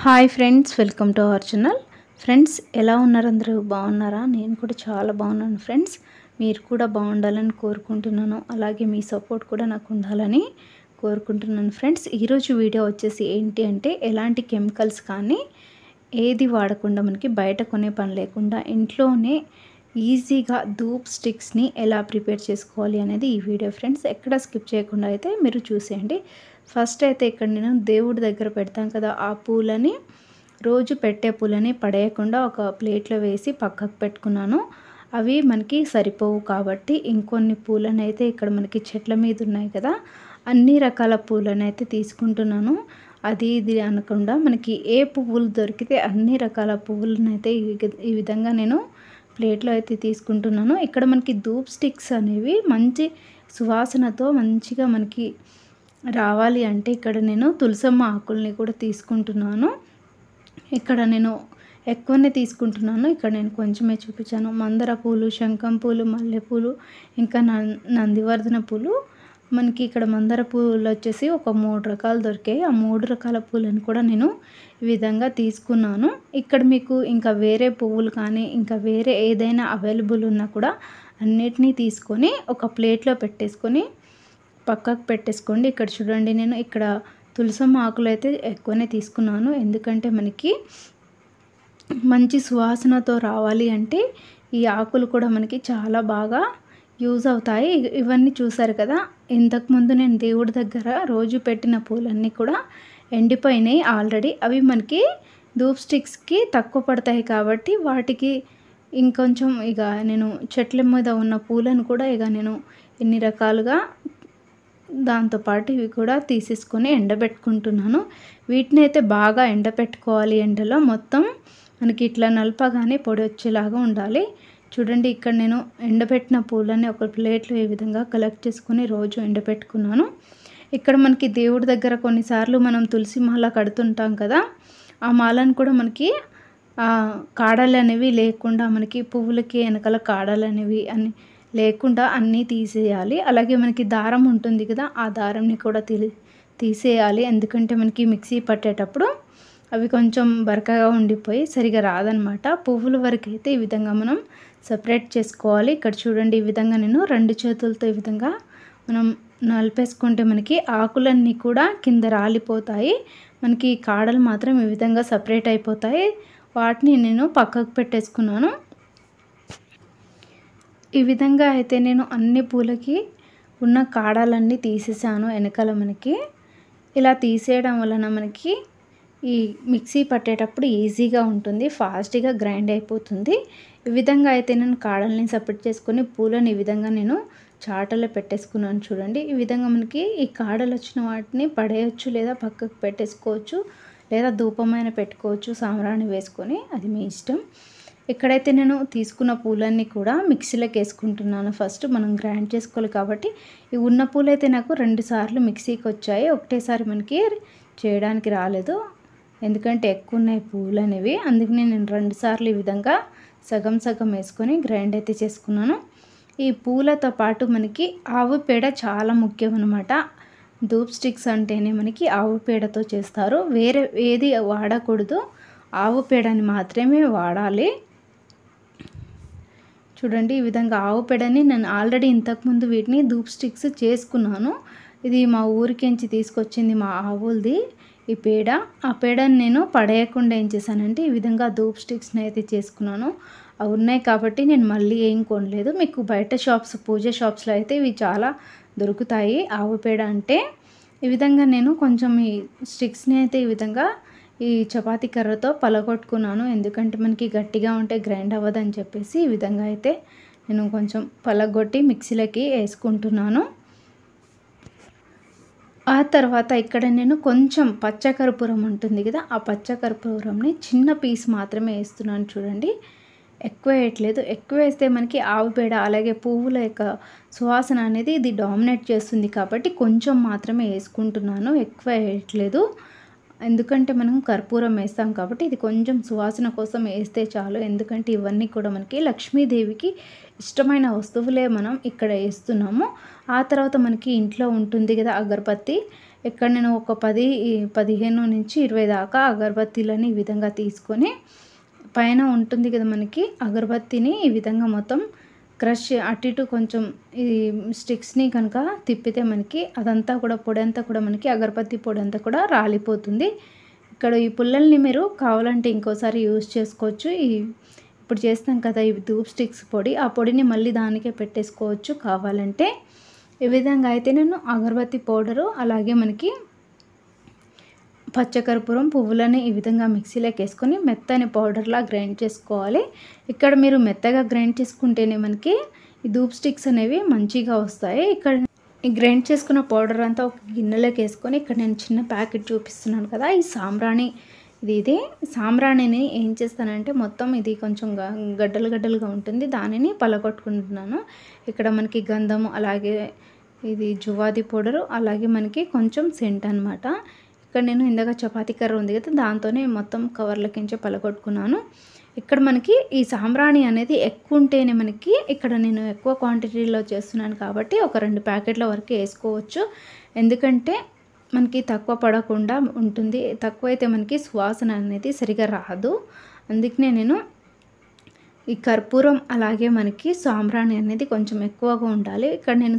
Hi friends, welcome to our channel. Friends, ఎలా ఉన్నారు? అందరూ బాగున్నారా? నేను కూడా చాలా బాగున్నాను ఫ్రెండ్స్. మీరు కూడా బాగుండాలని కోరుకుంటున్నాను. అలాగే మీ సపోర్ట్ కూడా నాకు ఉండాలని కోరుకుంటున్నాను ఫ్రెండ్స్. ఈరోజు వీడియో వచ్చేసి ఏంటి అంటే, ఎలాంటి కెమికల్స్ కానీ ఏది వాడకుండా మనకి బయట కొనే పని లేకుండా ఇంట్లోనే ఈజీగా ధూప్ స్టిక్స్ని ఎలా ప్రిపేర్ చేసుకోవాలి అనేది ఈ వీడియో ఫ్రెండ్స్. ఎక్కడ స్కిప్ చేయకుండా అయితే మీరు చూసేయండి. ఫస్ట్ అయితే ఇక్కడ నేను దేవుడి దగ్గర పెడతాం కదా, ఆ పూలని రోజు పెట్టే పూలని పడేయకుండా ఒక ప్లేట్లో వేసి పక్కకు పెట్టుకున్నాను. అవి మనకి సరిపోవు కాబట్టి ఇంకొన్ని పూలను అయితే ఇక్కడ మనకి చెట్ల మీద ఉన్నాయి కదా, అన్ని రకాల పూలను అయితే తీసుకుంటున్నాను. అది ఇది అనకుండా మనకి ఏ పువ్వులు దొరికితే అన్ని రకాల పువ్వులను అయితే ఈ విధంగా నేను ప్లేట్లో అయితే తీసుకుంటున్నాను. ఇక్కడ మనకి ధూప్ స్టిక్స్ అనేవి మంచి సువాసనతో మంచిగా మనకి రావాలి అంటే ఇక్కడ నేను తులసమ్మ ఆకుల్ని కూడా తీసుకుంటున్నాను. ఇక్కడ నేను ఎక్కువనే తీసుకుంటున్నాను. ఇక్కడ నేను కొంచెమే చూపించాను. మందార పూలు, శంఖం పూలు, మల్లెపూలు, ఇంకా నందివర్ధన పూలు. మనకి ఇక్కడ మందార పూలు వచ్చేసి ఒక 3 రకాలు దొరికాయి. ఆ 3 రకాల పూలను కూడా నేను ఈ విధంగా తీసుకున్నాను. ఇక్కడ మీకు ఇంకా వేరే పువ్వులు కానీ ఇంకా వేరే ఏదైనా అవైలబుల్ ఉన్నా కూడా అన్నిటినీ తీసుకొని ఒక ప్లేట్లో పెట్టేసుకొని పక్కకు పెట్టేసుకోండి. ఇక్కడ చూడండి, నేను ఇక్కడ తులసమ్మ ఆకులు అయితే ఎక్కువనే తీసుకున్నాను. ఎందుకంటే మనకి మంచి సువాసనతో రావాలి అంటే ఈ ఆకులు కూడా మనకి చాలా బాగా యూజ్ అవుతాయి. ఇవన్నీ చూసారు కదా, ఇంతకుముందు నేను దేవుడి దగ్గర రోజు పెట్టిన పూలన్నీ కూడా ఎండిపోయినాయి ఆల్రెడీ. అవి మనకి ధూప్ స్టిక్స్కి తక్కువ పడతాయి కాబట్టి వాటికి ఇంకొంచెం ఇక నేను చెట్ల మీద ఉన్న పూలను కూడా ఇక నేను ఎన్ని రకాలుగా దాంతోపాటు ఇవి కూడా తీసేసుకొని ఎండబెట్టుకుంటున్నాను. వీటిని అయితే బాగా ఎండబెట్టుకోవాలి. ఎండలో మొత్తం మనకి ఇట్లా నలపగానే పొడి వచ్చేలాగా ఉండాలి. చూడండి, ఇక్కడ నేను ఎండబెట్టిన పూలని ఒక ప్లేట్లో ఈ విధంగా కలెక్ట్ చేసుకొని రోజు ఎండబెట్టుకున్నాను. ఇక్కడ మనకి దేవుడి దగ్గర కొన్నిసార్లు మనం తులసి మాల కడుతుంటాం కదా, ఆ మాలను కూడా మనకి కాడలు అనేవి లేకుండా మనకి పువ్వులకి వెనకాల కాడలు అనేవి లేకుండా అన్నీ తీసేయాలి. అలాగే మనకి దారం ఉంటుంది కదా, ఆ దారంని కూడా తీసేయాలి. ఎందుకంటే మనకి మిక్సీ పట్టేటప్పుడు అవి కొంచెం బరకగా ఉండిపోయి సరిగా రాదనమాట. పువ్వుల వరకు అయితే ఈ విధంగా మనం సపరేట్ చేసుకోవాలి. ఇక్కడ చూడండి, ఈ విధంగా నేను 2 చేతులతో ఈ విధంగా మనం నలిపేసుకుంటే మనకి ఆకులన్నీ కూడా కింద రాలిపోతాయి. మనకి కాడలు మాత్రం ఈ విధంగా సపరేట్ అయిపోతాయి. వాటిని నేను పక్కకు పెట్టేసుకున్నాను. ఈ విధంగా అయితే నేను అన్ని పూలకి ఉన్న కాడలన్నీ తీసేసాను. వెనకాల మనకి ఇలా తీసేయడం వలన మనకి ఈ మిక్సీ పట్టేటప్పుడు ఈజీగా ఉంటుంది, ఫాస్ట్గా గ్రైండ్ అయిపోతుంది. ఈ విధంగా అయితే నేను కాడల్ని సపరేట్ చేసుకొని పూలను ఈ విధంగా నేను చాటలో పెట్టేసుకున్నాను. చూడండి, ఈ విధంగా మనకి ఈ కాడలు వచ్చిన వాటిని పడేయచ్చు, లేదా పక్కకు పెట్టేసుకోవచ్చు, లేదా ధూపమైన పెట్టుకోవచ్చు సాంబ్రాణి వేసుకొని, అది మీ ఇష్టం. ఇక్కడైతే నేను తీసుకున్న పూలన్నీ కూడా మిక్సీలోకి వేసుకుంటున్నాను. ఫస్ట్ మనం గ్రైండ్ చేసుకోవాలి కాబట్టి ఈ ఉన్న పూలు అయితే నాకు 2 సార్లు మిక్సీకి వచ్చాయి. ఒకటేసారి మనకి చేయడానికి రాలేదు, ఎందుకంటే ఎక్కువ ఉన్నాయి పూలు అనేవి. అందుకని నేను 2 సార్లు ఈ విధంగా సగం సగం వేసుకొని గ్రైండ్ అయితే చేసుకున్నాను. ఈ పూలతో పాటు మనకి ఆవు పేడ చాలా ముఖ్యం అనమాట. ధూప్ స్టిక్స్ అంటేనే మనకి ఆవు పేడతో చేస్తారు. వేరే ఏది వాడకూడదు, ఆవు పేడని మాత్రమే వాడాలి. చూడండి, ఈ విధంగా ఆవు పేడని నేను ఆల్రెడీ ఇంతకుముందు వీటిని ధూప్ స్టిక్స్ చేసుకున్నాను. ఇది మా ఊరికించి తీసుకొచ్చింది మా ఆవులది ఈ పేడ. ఆ పేడని నేను పడేయకుండా ఏం చేశానంటే ఈ విధంగా ధూప్ స్టిక్స్ని అయితే చేసుకున్నాను. అవి ఉన్నాయి కాబట్టి నేను మళ్ళీ ఏం కొనలేదు. మీకు బయట షాప్స్, పూజ షాప్స్లో అయితే ఇవి చాలా దొరుకుతాయి ఆవు పేడ అంటే. ఈ విధంగా నేను కొంచెం ఈ స్టిక్స్ని అయితే ఈ విధంగా ఈ చపాతీ కర్రతో పలగొట్టుకున్నాను. ఎందుకంటే మనకి గట్టిగా ఉంటే గ్రైండ్ అవ్వదని చెప్పేసి ఈ విధంగా అయితే నేను కొంచెం పలగొట్టి మిక్సీలోకి వేసుకుంటున్నాను. ఆ తర్వాత ఇక్కడ నేను కొంచెం పచ్చకర్పూరం ఉంటుంది కదా, ఆ పచ్చకర్పూరంని చిన్న పీస్ మాత్రమే వేస్తున్నాను. చూడండి, ఎక్కువ వేయట్లేదు. ఎక్కువ వేస్తే మనకి ఆవు పేడ అలాగే పువ్వుల యొక్క సువాసన అనేది ఇది డామినేట్ చేస్తుంది కాబట్టి కొంచెం మాత్రమే వేసుకుంటున్నాను, ఎక్కువ వేయట్లేదు. ఎందుకంటే మనం కర్పూరం వేస్తాం కాబట్టి ఇది కొంచెం సువాసన కోసం వేస్తే చాలు. ఎందుకంటే ఇవన్నీ కూడా మనకి లక్ష్మీదేవికి ఇష్టమైన వస్తువులే మనం ఇక్కడ వేస్తున్నాము. ఆ తర్వాత మనకి ఇంట్లో ఉంటుంది కదా అగరబత్తి, ఇక్కడ నేను ఒక 15 నుంచి 20 దాకా అగరబత్తీలని ఈ విధంగా తీసుకొని పైన ఉంటుంది కదా మనకి అగరబత్తిని ఈ విధంగా మొత్తం క్రష్ అటు ఇటు కొంచెం ఈ స్టిక్స్ని కనుక తిప్పితే మనకి అదంతా కూడా పొడి అంతా కూడా మనకి అగరబత్తి పొడి అంతా కూడా రాలిపోతుంది. ఇక్కడ ఈ పుల్లల్ని మీరు కావాలంటే ఇంకోసారి యూజ్ చేసుకోవచ్చు. ఇప్పుడు చేస్తాం కదా ఈ ధూప్ స్టిక్స్ పొడి, ఆ పొడిని మళ్ళీ దానికే పెట్టేసుకోవచ్చు కావాలంటే. ఈ విధంగా అయితే నేను అగరబత్తి పౌడరు అలాగే మనకి పచ్చకర్పూరం పువ్వులని ఈ విధంగా మిక్సీలోకి వేసుకొని మెత్తని పౌడర్లా గ్రైండ్ చేసుకోవాలి. ఇక్కడ మీరు మెత్తగా గ్రైండ్ చేసుకుంటేనే మనకి ఈ ధూప్ స్టిక్స్ అనేవి మంచిగా వస్తాయి. ఇక్కడ ఈ గ్రైండ్ చేసుకున్న పౌడర్ అంతా ఒక గిన్నెలోకి వేసుకొని ఇక్కడ నేను చిన్న ప్యాకెట్ చూపిస్తున్నాను కదా, ఈ సాంబ్రాణి ఇది సాంబ్రాణిని ఏం చేస్తానంటే మొత్తం ఇది కొంచెం గడ్డలుగా ఉంటుంది, దానిని పలగొట్టుకుంటున్నాను. ఇక్కడ మనకి గంధము అలాగే ఇది జువాది పౌడరు అలాగే మనకి కొంచెం సెంట్ అనమాట. ఇక్కడ నేను ఇందాక చపాతీ కర్ర ఉంది కదా, దాంతోనే మొత్తం కవర్లకించి పలగొట్టుకున్నాను. ఇక్కడ మనకి ఈ సాంబ్రాణి అనేది ఎక్కువ ఉంటేనే మనకి ఇక్కడ నేను ఎక్కువ క్వాంటిటీలో చేస్తున్నాను కాబట్టి ఒక 2 ప్యాకెట్ల వరకు వేసుకోవచ్చు. ఎందుకంటే మనకి తక్కువ పడకుండా ఉంటుంది, తక్కువైతే మనకి సువాసన అనేది సరిగా రాదు. అందుకనే నేను ఈ కర్పూరం అలాగే మనకి సాంబ్రాణి అనేది కొంచెం ఎక్కువగా ఉండాలి. ఇక్కడ నేను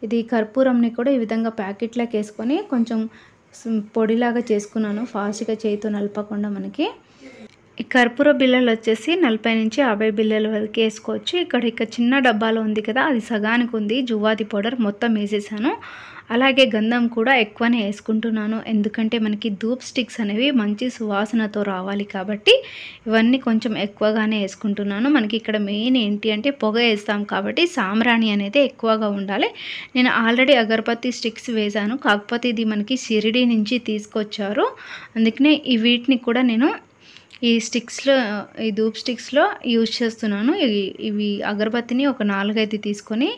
ఇది కర్పూరంని కూడా ఈ విధంగా ప్యాకెట్లోకి వేసుకొని కొంచెం పొడిలాగా చేసుకున్నాను, ఫాస్ట్గా చేయితో నలపకుండా. మనకి ఈ కర్పూర బిళ్ళలు వచ్చేసి 40 నుంచి 50 బిళ్ళల వరకు వేసుకోవచ్చు. ఇక్కడ చిన్న డబ్బాలో ఉంది కదా, అది సగానికి ఉంది. జువాది పౌడర్ మొత్తం వేసేసాను. అలాగే గంధం కూడా ఎక్కువనే వేసుకుంటున్నాను, ఎందుకంటే మనకి ధూప్ స్టిక్స్ అనేవి మంచి సువాసనతో రావాలి కాబట్టి ఇవన్నీ కొంచెం ఎక్కువగానే వేసుకుంటున్నాను. మనకి ఇక్కడ మెయిన్ ఏంటి అంటే పొగ వేస్తాం కాబట్టి సాంబ్రాణి అనేది ఎక్కువగా ఉండాలి. నేను ఆల్రెడీ అగరబత్తి స్టిక్స్ వేసాను, కాకపోతే ఇది మనకి షిరిడి నుంచి తీసుకొచ్చారు, అందుకనే ఈ వీటిని కూడా నేను ఈ స్టిక్స్లో ఈ ధూప్ స్టిక్స్లో యూజ్ చేస్తున్నాను. ఇవి అగరబత్తిని ఒక 4-5 తీసుకొని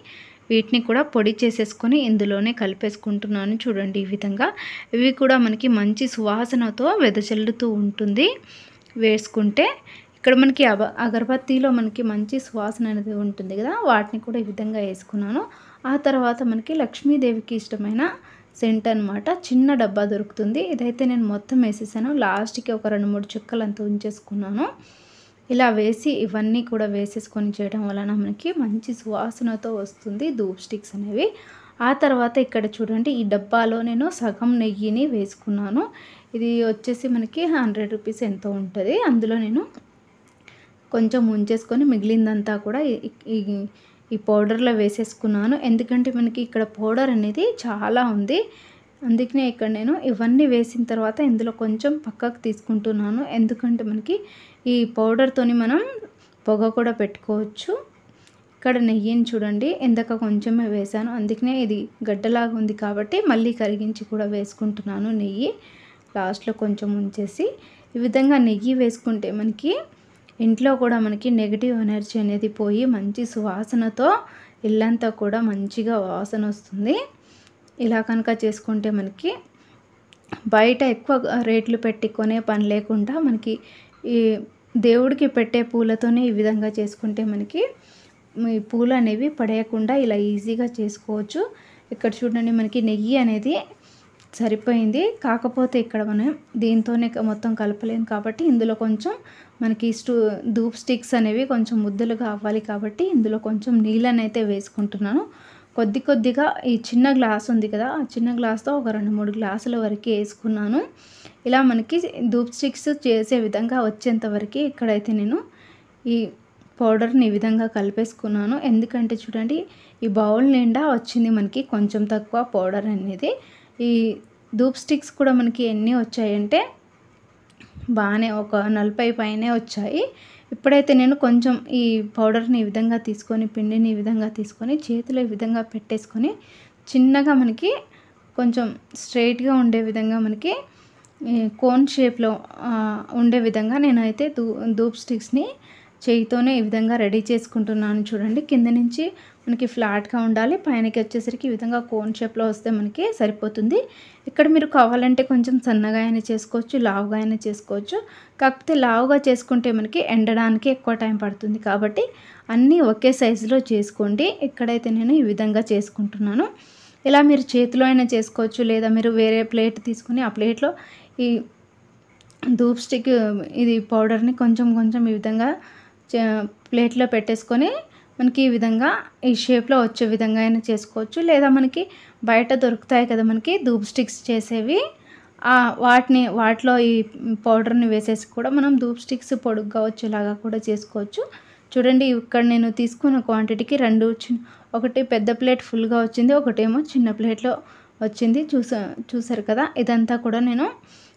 వీటిని కూడా పొడి చేసేసుకొని ఇందులోనే కలిపేసుకుంటున్నాను. చూడండి ఈ విధంగా ఇవి కూడా మనకి మంచి సువాసనతో వెదజల్లుతూ ఉంటుంది వేసుకుంటే. ఇక్కడ మనకి అగరబత్తిలో మనకి మంచి సువాసన అనేది ఉంటుంది కదా, వాటిని కూడా ఈ విధంగా వేసుకున్నాను. ఆ తర్వాత మనకి లక్ష్మీదేవికి ఇష్టమైన సెంట్ అనమాట, చిన్న డబ్బా దొరుకుతుంది. ఇదైతే నేను మొత్తం వేసేసాను, లాస్ట్కి ఒక 2-3 చుక్కలు అంతా ఉంచేసుకున్నాను. ఇలా వేసి ఇవన్నీ కూడా వేసేసుకొని చేయడం వలన మనకి మంచి సువాసనతో వస్తుంది ధూప్ స్టిక్స్ అనేవి. ఆ తర్వాత ఇక్కడ చూడండి ఈ డబ్బాలో నేను సగం నెయ్యిని వేసుకున్నాను. ఇది వచ్చేసి మనకి 100 రూపీస్ ఎంతో ఉంటుంది. అందులో నేను కొంచెం ఉంచేసుకొని మిగిలిందంతా కూడా ఈ పౌడర్లో వేసేసుకున్నాను. ఎందుకంటే మనకి ఇక్కడ పౌడర్ అనేది చాలా ఉంది, అందుకనే ఇక్కడ నేను ఇవన్నీ వేసిన తర్వాత ఇందులో కొంచెం పక్కకు తీసుకుంటున్నాను. ఎందుకంటే మనకి ఈ పౌడర్తోని మనం పొగ కూడా పెట్టుకోవచ్చు. ఇక్కడ నెయ్యిని చూడండి ఇందాక కొంచెమే వేసాను, అందుకనే ఇది గడ్డలాగా ఉంది కాబట్టి మళ్ళీ కరిగించి కూడా వేసుకుంటున్నాను. నెయ్యి లాస్ట్లో కొంచెం ఉంచేసి ఈ విధంగా నెయ్యి వేసుకుంటే మనకి ఇంట్లో కూడా మనకి నెగిటివ్ ఎనర్జీ అనేది పోయి మంచి సువాసనతో ఇల్లంతా కూడా మంచిగా వాసన వస్తుంది. ఇలా కనుక చేసుకుంటే మనకి బయట ఎక్కువ రేట్లు పెట్టి కొనే పని లేకుండా మనకి ఈ దేవుడికి పెట్టే పూలతోనే ఈ విధంగా చేసుకుంటే మనకి ఈ పూలు అనేవి పడేయకుండా ఇలా ఈజీగా చేసుకోవచ్చు. ఇక్కడ చూడండి మనకి నెయ్యి అనేది సరిపోయింది, కాకపోతే ఇక్కడ మనం దీంతోనే మొత్తం కలపలేము కాబట్టి ఇందులో కొంచెం మనకి ధూప్ స్టిక్స్ అనేవి కొంచెం ముద్దలుగా అవ్వాలి కాబట్టి ఇందులో కొంచెం నీళ్ళనైతే వేసుకుంటున్నాను. కొద్దిగా ఈ చిన్న గ్లాస్ ఉంది కదా, ఆ చిన్న గ్లాస్తో ఒక 2-3 గ్లాసుల వరకు వేసుకున్నాను. ఇలా మనకి ధూప్ స్టిక్స్ చేసే విధంగా వచ్చేంత వరకు ఇక్కడైతే నేను ఈ పౌడర్ని ఈ విధంగా కలిపేసుకున్నాను. ఎందుకంటే చూడండి ఈ బౌల్ నిండా వచ్చింది మనకి కొంచెం తక్కువ పౌడర్ అనేది. ఈ ధూప్ స్టిక్స్ కూడా మనకి ఎన్ని వచ్చాయంటే బాగానే ఒక 40 పైనే వచ్చాయి. ఇప్పుడైతే నేను కొంచెం ఈ పౌడర్ని ఈ విధంగా తీసుకొని పిండిని ఈ విధంగా తీసుకొని చేతిలో ఈ విధంగా పెట్టేసుకొని చిన్నగా మనకి కొంచెం స్ట్రైట్గా ఉండే విధంగా మనకి కోన్ షేప్లో ఉండే విధంగా నేనైతే ధూప్ స్టిక్స్ని చేయితోనే ఈ విధంగా రెడీ చేసుకుంటున్నాను. చూడండి కింద నుంచి మనకి ఫ్లాట్గా ఉండాలి, పైనకి వచ్చేసరికి ఈ విధంగా కోన్ షేప్లో వస్తే మనకి సరిపోతుంది. ఇక్కడ మీరు కావాలంటే కొంచెం సన్నగా అయినా చేసుకోవచ్చు, లావుగా అయినా చేసుకోవచ్చు. కాకపోతే లావుగా చేసుకుంటే మనకి ఎండడానికి ఎక్కువ టైం పడుతుంది కాబట్టి అన్నీ ఒకే సైజులో చేసుకోండి. ఇక్కడైతే నేను ఈ విధంగా చేసుకుంటున్నాను. ఇలా మీరు చేతిలో అయినా చేసుకోవచ్చు, లేదా మీరు వేరే ప్లేట్ తీసుకొని ఆ ప్లేట్లో ఈ ధూప్ స్టిక్ ఇది పౌడర్ని కొంచెం కొంచెం ఈ విధంగా ప్లేట్లో పెట్టేసుకొని మనకి ఈ విధంగా ఈ షేప్లో వచ్చే విధంగా అయినా చేసుకోవచ్చు, లేదా మనకి బయట దొరుకుతాయి కదా మనకి ధూప్ స్టిక్స్ చేసేవి, వాటిలో ఈ పౌడర్ని వేసేసి కూడా మనం ధూప్ స్టిక్స్ పొడుగ్గా వచ్చేలాగా కూడా చేసుకోవచ్చు. చూడండి, ఇక్కడ నేను తీసుకున్న క్వాంటిటీకి ఒకటి పెద్ద ప్లేట్ ఫుల్గా వచ్చింది, ఒకటేమో చిన్న ప్లేట్లో వచ్చింది. చూసారు కదా, ఇదంతా కూడా నేను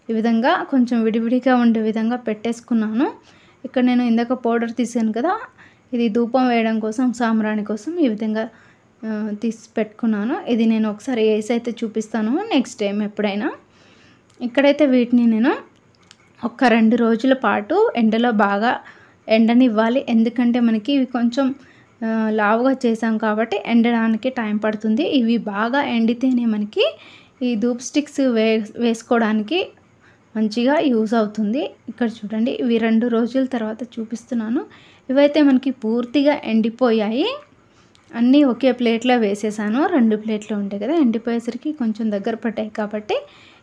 ఈ విధంగా కొంచెం విడివిడిగా ఉండే విధంగా పెట్టేసుకున్నాను. ఇక్కడ నేను ఇందాక పౌడర్ తీసాను కదా, ఇది ధూపం వేయడం కోసం, సాంబ్రాణి కోసం ఈ విధంగా తీసి పెట్టుకున్నాను. ఇది నేను ఒకసారి వేసి అయితే చూపిస్తాను నెక్స్ట్ టైం ఎప్పుడైనా. ఇక్కడైతే వీటిని నేను ఒక 2 రోజుల పాటు ఎండలో బాగా ఎండనివ్వాలి. ఎందుకంటే మనకి ఇవి కొంచెం లావుగా చేసాం కాబట్టి ఎండడానికి టైం పడుతుంది. ఇవి బాగా ఎండితేనే మనకి ఈ ధూప్ స్టిక్స్ వేసుకోవడానికి మంచిగా యూజ్ అవుతుంది. ఇక్కడ చూడండి, ఇవి 2 రోజుల తర్వాత చూపిస్తున్నాను. ఇవైతే మనకి పూర్తిగా ఎండిపోయాయి. అన్నీ ఒకే ప్లేట్లో వేసేసాను. 2 ప్లేట్లు ఉంటాయి కదా, ఎండిపోయేసరికి కొంచెం దగ్గర పడ్డాయి కాబట్టి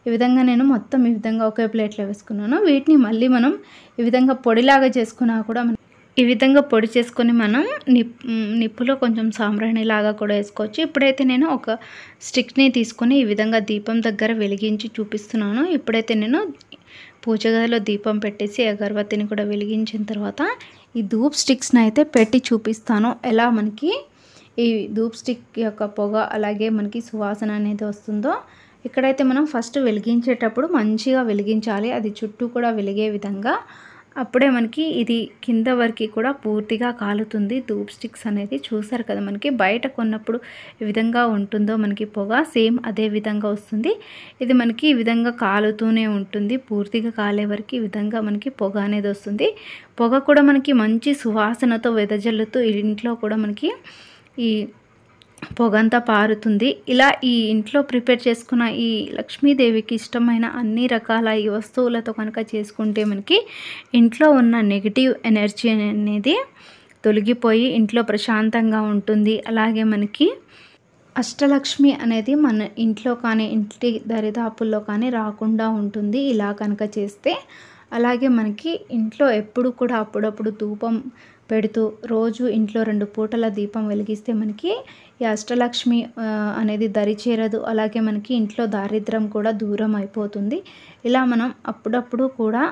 ఈ విధంగా నేను మొత్తం ఈ విధంగా ఒకే ప్లేట్లో వేసుకున్నాను. వీటిని మళ్ళీ మనం ఈ విధంగా పొడిలాగా చేసుకున్నా కూడా ఈ విధంగా పొడి చేసుకొని మనం నిప్పులో కొంచెం సాంబ్రాణిలాగా కూడా వేసుకోవచ్చు. ఇప్పుడైతే నేను ఒక స్టిక్ని తీసుకొని ఈ విధంగా దీపం దగ్గర వెలిగించి చూపిస్తున్నాను. ఇప్పుడైతే నేను పూజ గదిలో దీపం పెట్టేసి అగరబత్తిని కూడా వెలిగించిన తర్వాత ఈ ధూప్ స్టిక్స్ని అయితే పెట్టి చూపిస్తాను. ఎలా మనకి ఈ ధూప్ స్టిక్ యొక్క పొగ అలాగే మనకి సువాసన అనేది వస్తుందో. ఇక్కడైతే మనం ఫస్ట్ వెలిగించేటప్పుడు మంచిగా వెలిగించాలి, అది చుట్టూ కూడా వెలిగే విధంగా. అప్పుడే మనకి ఇది కింద వరకు కూడా పూర్తిగా కాలుతుంది ధూప్ స్టిక్స్ అనేది. చూసారు కదా, మనకి బయట కొన్నప్పుడు ఈ విధంగా ఉంటుందో మనకి పొగ, సేమ్ అదే విధంగా వస్తుంది. ఇది మనకి ఈ విధంగా కాలుతూనే ఉంటుంది, పూర్తిగా కాలే వరకు ఈ విధంగా మనకి పొగ అనేది వస్తుంది. పొగ కూడా మనకి మంచి సువాసనతో వెదజల్లుతూ ఇంట్లో కూడా మనకి ఈ పొగంతా పారుతుంది. ఇలా ఈ ఇంట్లో ప్రిపేర్ చేసుకున్న ఈ లక్ష్మీదేవికి ఇష్టమైన అన్ని రకాల ఈ వస్తువులతో కనుక చేసుకుంటే మనకి ఇంట్లో ఉన్న నెగిటివ్ ఎనర్జీ అనేది తొలగిపోయి ఇంట్లో ప్రశాంతంగా ఉంటుంది. అలాగే మనకి అష్టలక్ష్మి అనేది మన ఇంట్లో కానీ ఇంటి దరిదాపుల్లో కానీ రాకుండా ఉంటుంది ఇలా కనుక చేస్తే. అలాగే మనకి ఇంట్లో ఎప్పుడు కూడా అప్పుడప్పుడు ధూపం పెడుతూ రోజు ఇంట్లో 2 పూటల దీపం వెలిగిస్తే మనకి ఈ అష్టలక్ష్మి అనేది దరి చేరదు. అలాగే మనకి ఇంట్లో దారిద్ర్యం కూడా దూరం అయిపోతుంది. ఇలా మనం అప్పుడప్పుడు కూడా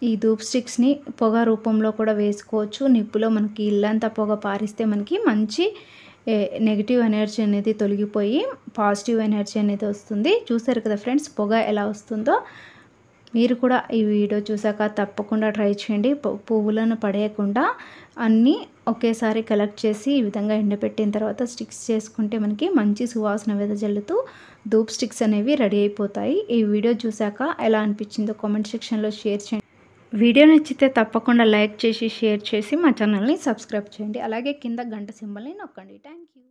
ఈ ధూప్ స్టిక్స్ని పొగ రూపంలో కూడా వేసుకోవచ్చు. నిప్పులో మనకి ఇల్లంతా పొగ పారిస్తే మనకి మంచి నెగిటివ్ ఎనర్జీ అనేది తొలగిపోయి పాజిటివ్ ఎనర్జీ అనేది వస్తుంది. చూసారు కదా ఫ్రెండ్స్, పొగ ఎలా వస్తుందో. మీరు కూడా ఈ వీడియో చూసాక తప్పకుండా ట్రై చేయండి. పువ్వులను పడేయకుండా అన్నీ ఒకేసారి కలెక్ట్ చేసి ఈ విధంగా ఎండబెట్టిన తర్వాత స్టిక్స్ చేసుకుంటే మనకి మంచి సువాసన వెదజల్లుతూ ధూప్ స్టిక్స్ అనేవి రెడీ అయిపోతాయి. ఈ వీడియో చూసాక ఎలా అనిపించిందో కామెంట్ సెక్షన్లో షేర్ చేయండి. వీడియో నచ్చితే తప్పకుండా లైక్ చేసి షేర్ చేసి మా ఛానల్ని సబ్స్క్రైబ్ చేయండి. అలాగే కింద గంట సింబల్ని నొక్కండి. Thank you.